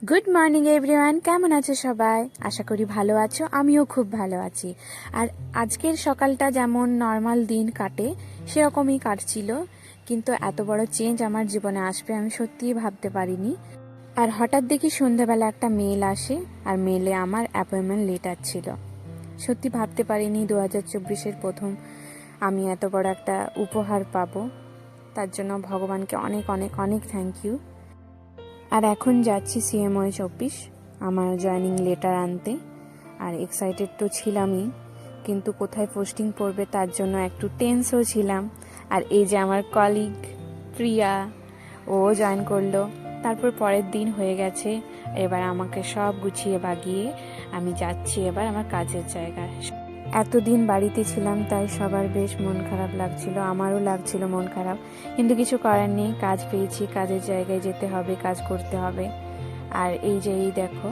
Good morning everyone, কেমন আছো সবাই? আশা করি ভালো আছো, আমিও খুব ভালো আছি। আর আজকের সকালটা যেমন নর্মাল দিন কাটে সেরকমই কাটছিল, কিন্তু এত বড় চেঞ্জ আমার জীবনে আসবে আমি সত্যিই ভাবতে পারিনি। আর হঠাৎ দেখি সন্ধ্যাবেলা একটা মেল আসে, আর মেলে আমার অ্যাপয়েন্টমেন্ট লেটার ছিল। সত্যি ভাবতে পারিনি 2024-এর প্রথম আমি এত বড় একটা উপহার পাবো। তার জন্য ভগবানকে অনেক অনেক অনেক থ্যাংক ইউ। আর এখন যাচ্ছি CMOH অফিস আমার জয়েনিং লেটার আনতে। আর এক্সাইটেড তো ছিলামই, কিন্তু কোথায় পোস্টিং পড়বে তার জন্য একটু টেন্সও ছিলাম। আর এই যে আমার কলিগ প্রিয়া, ও জয়েন করলো। তারপর পরের দিন হয়ে গেছে, এবার আমাকে সব গুছিয়ে বাগিয়ে আমি যাচ্ছি এবার আমার কাজের জায়গায়। এতদিন বাড়িতে ছিলাম, তাই সবার বেশ মন খারাপ লাগছিল, আমারও লাগছিল মন খারাপ, কিন্তু কিছু করার নেই। কাজ পেয়েছি, কাজের জায়গায় যেতে হবে, কাজ করতে হবে। আর এই যে এই দেখো,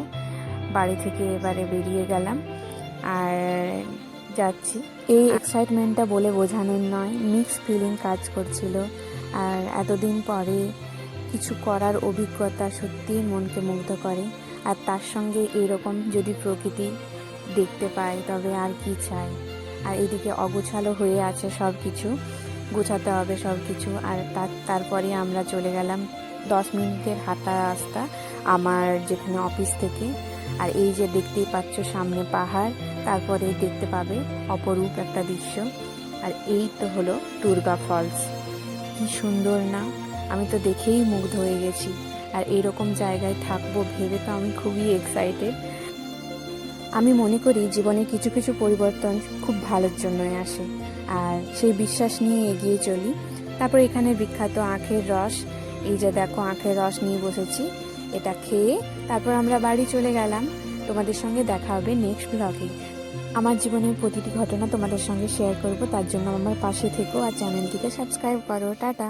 বাড়ি থেকে এবারে বেরিয়ে গেলাম আর যাচ্ছি। এই এক্সাইটমেন্টটা বলে বোঝানোর নয়, মিক্স ফিলিং কাজ করছিল। আর এতদিন পরে কিছু করার অভিজ্ঞতা সত্যিই মনকে মুগ্ধ করে। আর তার সঙ্গে এরকম যদি প্রকৃতি দেখতে পাই তবে আর কি চাই। আর এদিকে অগোছালো হয়ে আছে সব কিছু, গোছাতে হবে সব কিছু। আর তারপরে আমরা চলে গেলাম 10 মিনিটের হাঁটা রাস্তা আমার যেখানে অফিস থেকে। আর এই যে দেখতেই পাচ্ছ সামনে পাহাড়, তারপরে দেখতে পাবে অপরূপ একটা দৃশ্য। আর এই তো হলো দুর্গা ফলস। কি সুন্দর না, আমি তো দেখেই মুগ্ধ হয়ে গেছি। আর এইরকম জায়গায় থাকবো ভেবে তো আমি খুবই এক্সাইটেড। আমি মনে করি জীবনে কিছু কিছু পরিবর্তন খুব ভালোর জন্যই আসে, আর সেই বিশ্বাস নিয়ে এগিয়ে চলি। তারপর এখানে বিখ্যাত আখের রস, এই যে দেখো আখের রস নিয়ে বসেছি, এটা খেয়ে তারপর আমরা বাড়ি চলে গেলাম। তোমাদের সঙ্গে দেখা হবে নেক্সট ব্লগে। আমার জীবনের প্রতিটি ঘটনা তোমাদের সঙ্গে শেয়ার করব, তার জন্য আমার পাশে থেকো আর চ্যানেলটিকে সাবস্ক্রাইব করো। টাটা।